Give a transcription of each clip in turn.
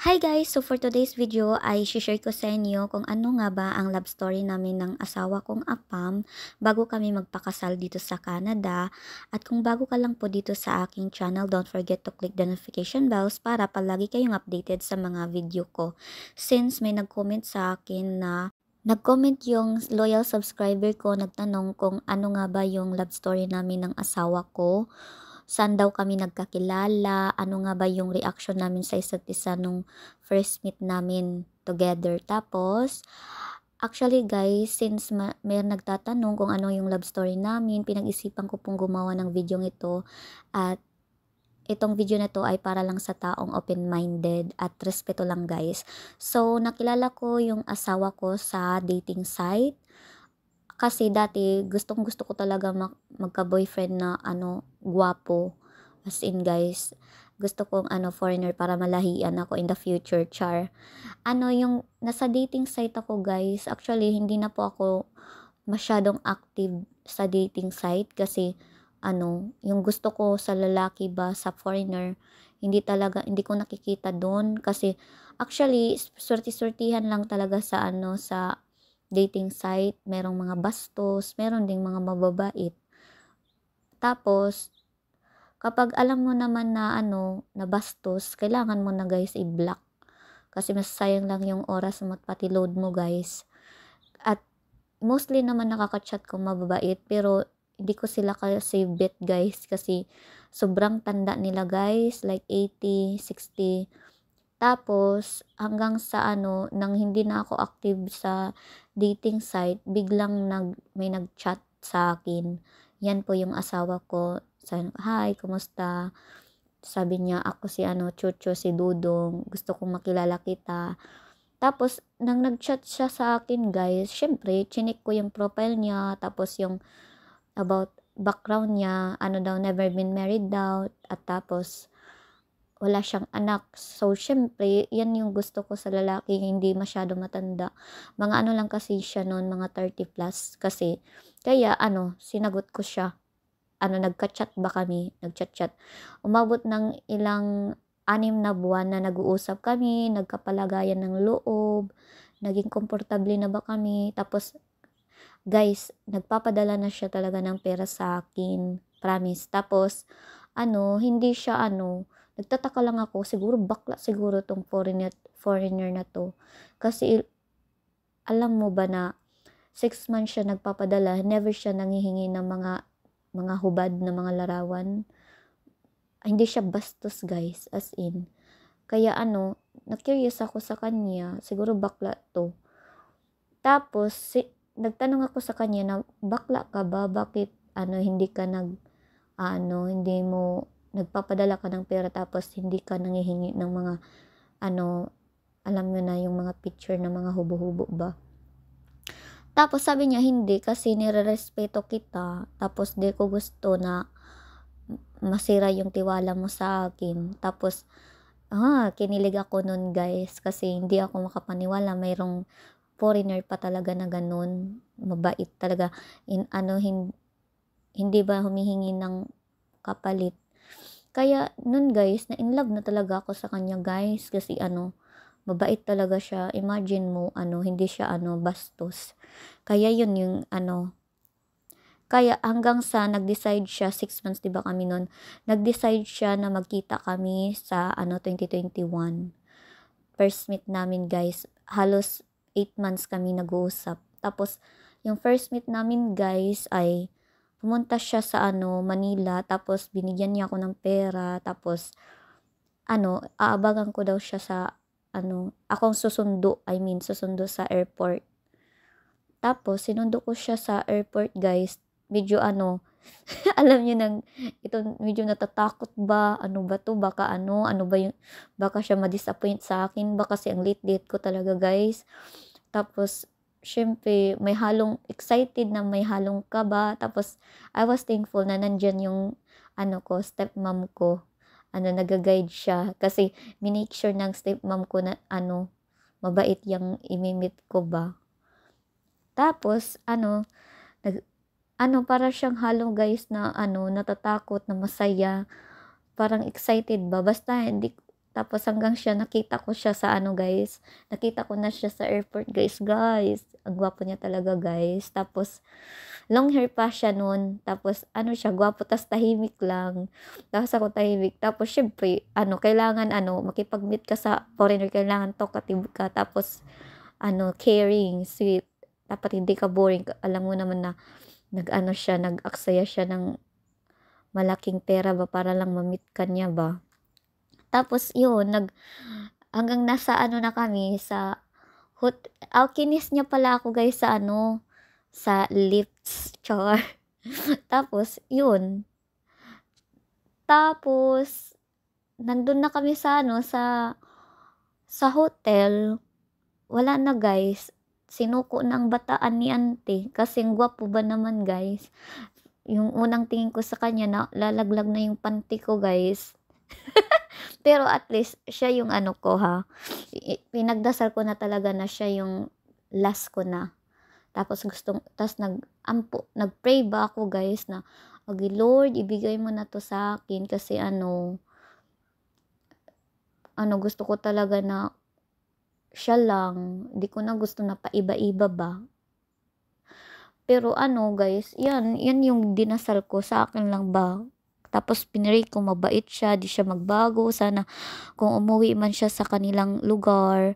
Hi guys! So for today's video ay share ko sa inyo kung ano nga ba ang love story namin ng asawa kong apam bago kami magpakasal dito sa Canada. At kung bago ka lang po dito sa aking channel, don't forget to click the notification bells para palagi kayong updated sa mga video ko. Since may nag-comment sa akin na nag-comment yung loyal subscriber ko, nagtanong kung ano nga ba yung love story namin ng asawa ko. Saan daw kami nagkakilala, ano nga ba yung reaction namin sa isa't isa nung first meet namin together. Tapos, actually guys, since may nagtatanong kung ano yung love story namin, pinag-isipan ko pong gumawa ng video ito. At itong video na to ay para lang sa taong open-minded at respeto lang guys. So, nakilala ko yung asawa ko sa dating site. Kasi dati gustong-gusto ko talaga magka-boyfriend na gwapo. As in guys, gusto kong foreigner para malahian ako in the future, char. Yung nasa dating site ako guys, actually hindi na po ako masyadong active sa dating site kasi yung gusto ko sa lalaki ba sa foreigner, hindi ko nakikita doon kasi actually swerte-swertihan lang talaga sa sa dating site, merong mga bastos, meron ding mga mababait. Tapos, kapag alam mo naman na na bastos, kailangan mo na guys i-block. Kasi mas sayang lang yung oras mo at pati load mo guys. At mostly naman nakaka-chat ko mababait, pero hindi ko sila kasi bet guys kasi sobrang tanda nila guys, like 80, 60. Tapos, hanggang sa nang hindi na ako active sa dating site, biglang may nag-chat sa akin. Yan po yung asawa ko. Hi, kumusta? Sabi niya, ako si Chucho, si Dudong. Gusto kong makilala kita. Tapos, nang nag-chat siya sa akin, guys, syempre, chinik ko yung profile niya. Tapos, yung about background niya, daw, never been married daw. At tapos, wala siyang anak. So, syempre, yan yung gusto ko sa lalaki, hindi masyado matanda. Mga lang kasi siya noon, mga 30 plus. Kasi, kaya sinagot ko siya. Nagka-chat ba kami? Nag-chat-chat. Umabot ng ilang 6 na buwan na nag-uusap kami, nagkapalagayan ng loob, naging komportable na ba kami. Tapos, guys, nagpapadala na siya talaga ng pera sa akin. Promise. Tapos, hindi siya nagtataka lang ako, siguro bakla siguro tong foreigner na to. Kasi alam mo ba na 6 months siya nagpapadala, never siya nanghihingi ng mga hubad na mga larawan. Hindi siya bastos guys, as in. Kaya na-curious ako sa kanya, siguro bakla to. Tapos, nagtanong ako sa kanya na, bakla ka ba? Bakit hindi ka hindi mo nagpapadala ka ng pera tapos hindi ka nanghihingi ng mga alam mo na yung mga picture ng mga hubo-hubo ba. Tapos sabi niya hindi kasi nirerespeto kita, tapos di ko gusto na masira yung tiwala mo sa akin. Tapos kinilig ako nun guys kasi hindi ako makapaniwala mayroong foreigner pa talaga na ganun, mabait talaga, hindi ba humihingi ng kapalit. Kaya nun guys, na in love na talaga ako sa kanya guys kasi mabait talaga siya. Imagine mo hindi siya bastos. Kaya yun yung kaya hanggang sa nag-decide siya 6 months 'di ba kami nun. Nag-decide siya na magkita kami sa 2021. First meet namin guys. Halos 8 months kami nag-uusap. Tapos yung first meet namin guys ay pumunta siya sa Manila, tapos binigyan niya ako ng pera, tapos aabangan ko daw siya sa akong susundo sa airport. Tapos sinundo ko siya sa airport guys. Medyo alam niyo nang ito, medyo natatakot ba? Ano ba 'to? Baka ano ba yung baka siya ma-disappoint sa akin ba kasi ang late-late ko talaga guys. Tapos syempre may halong excited na may halong kaba. Tapos I was thankful na nandiyan yung stepmom ko. Naga-guide siya kasi minake sure ng stepmom ko na mabait yung imimit ko ba. Tapos nag para siyang halo guys na natatakot, na masaya, parang excited ba, basta hindi Tapos hanggang siya, nakita ko siya sa ano guys, nakita ko na siya sa airport guys, ang gwapo niya talaga guys. Tapos, long hair pa siya nun, tapos ano siya, gwapo, tas tahimik lang. Tapos ako tahimik, tapos syempre, kailangan makipag-meet ka sa foreigner, kailangan talkative ka, tapos, caring, sweet, dapat hindi ka boring, alam mo naman na, nag-aksaya siya ng malaking pera ba para lang ma-meet ka niya ba. Tapos yun, hanggang nasa na kami sa kinis niya pala ako guys sa sa lifts, char. Tapos, yun. Tapos, nandun na kami sa sa hotel. Wala na guys. Sinuko na ang bataan ni ante. Kasi gwapo ba naman guys. Yung unang tingin ko sa kanya, na lalaglag na yung panty ko guys. Pero at least, siya yung ko ha. Pinagdasal ko na talaga na siya yung last ko na. Tapos nag-pray ba ako guys na, okay Lord, ibigay mo na to sa akin kasi gusto ko talaga na siya lang. Di ko na gusto na paiba-iba ba. Pero guys, yan yung dinasal ko sa akin lang ba. Tapos pinray ko mabait siya, di siya magbago. Sana kung umuwi man siya sa kanilang lugar,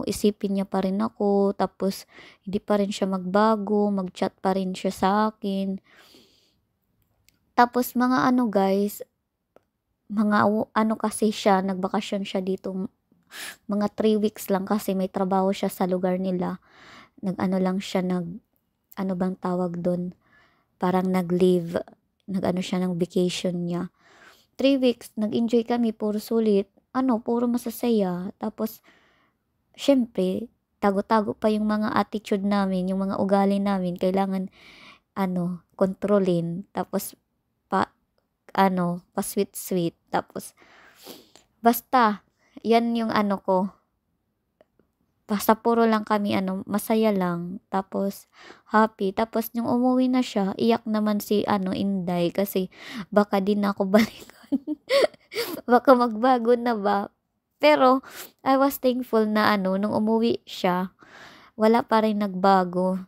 isipin niya pa rin ako. Tapos hindi pa rin siya magbago, mag-chat pa rin siya sa akin. Tapos mga guys, mga kasi siya, nagbakasyon siya dito. Mga 3 weeks lang kasi may trabaho siya sa lugar nila. Lang siya, bang tawag doon? Parang nag-leave. Siya ng vacation niya. 3 weeks, nag-enjoy kami, puro sulit. Puro masasaya. Tapos, syempre, tago-tago pa yung mga attitude namin, yung mga ugali namin. Kailangan, kontrolin. Tapos, pa sweet-sweet. Tapos, basta, yan yung ko. Basta puro lang kami masaya lang, tapos happy. Tapos yung umuwi na siya, iyak naman si Inday kasi baka din ako balikan. Baka magbago na ba. Pero I was thankful na nung umuwi siya, wala pa rin nagbago.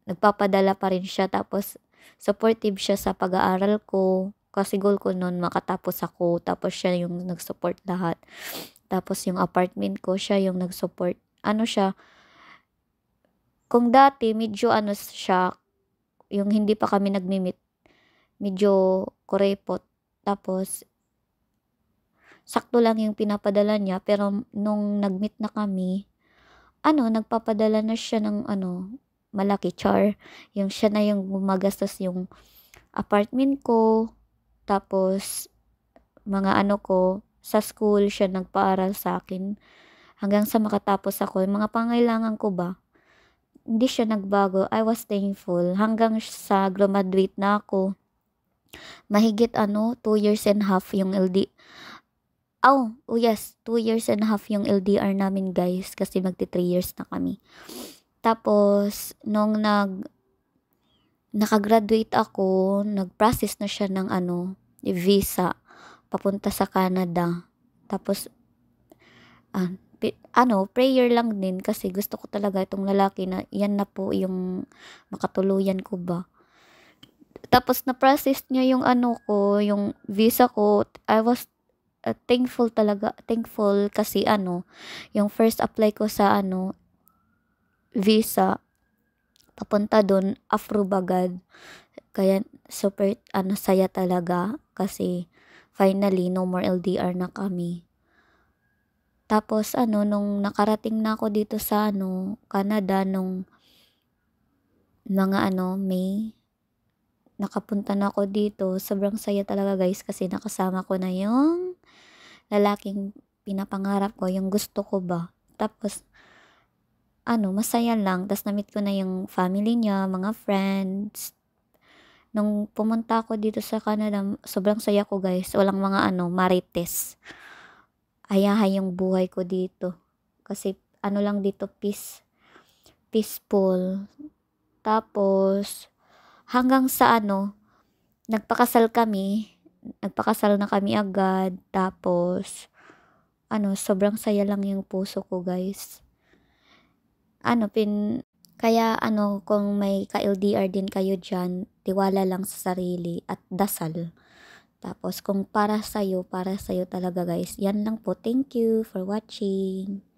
Nagpapadala pa rin siya, tapos supportive siya sa pag-aaral ko. Kasi goal ko noon makatapos ako, tapos siya yung nag-support lahat. Tapos yung apartment ko, siya yung nag-support. Siya, kung dati medyo siya, yung hindi pa kami nagmi-meet, medyo kurepot. Tapos, sakto lang yung pinapadala niya, pero nung nag-meet na kami, nagpapadala na siya ng malaki, char. Yung siya na yung gumagastos yung apartment ko, tapos, mga ko, sa school, siya nagpaaral sa akin. Hanggang sa makatapos ako, yung mga pangailangan ko ba, hindi siya nagbago. I was thankful. Hanggang sa graduate na ako, mahigit 2 years and a half yung Oh yes, 2 years and a half yung LDR namin guys, kasi magti 3 years na kami. Tapos, nung nakagraduate ako, nag-process na siya ng visa, papunta sa Canada. Tapos, prayer lang din kasi gusto ko talaga itong lalaki na yan na po yung makatuluyan ko ba. Tapos na-process niya yung ko, yung visa ko. I was thankful kasi yung first apply ko sa visa, papunta doon, approve agad. Kaya super saya talaga kasi finally no more LDR na kami. Tapos nung nakarating na ako dito sa Canada nung mga May, nakapunta na ako dito. Sobrang saya talaga guys kasi nakasama ko na yung lalaking pinapangarap ko, yung gusto ko ba. Tapos masaya lang. Tapos na-meet ko na yung family niya, mga friends. Nung pumunta ako dito sa Canada, sobrang saya ko guys. Walang mga marites. Ayahay yung buhay ko dito. Kasi lang dito, peaceful. Tapos, hanggang sa nagpakasal kami. Nagpakasal na kami agad. Tapos, sobrang saya lang yung puso ko guys. Ano, kaya kung may ka-LDR din kayo dyan, tiwala lang sa sarili at dasal. Tapos kung para sa'yo talaga guys. Yan lang po. Thank you for watching.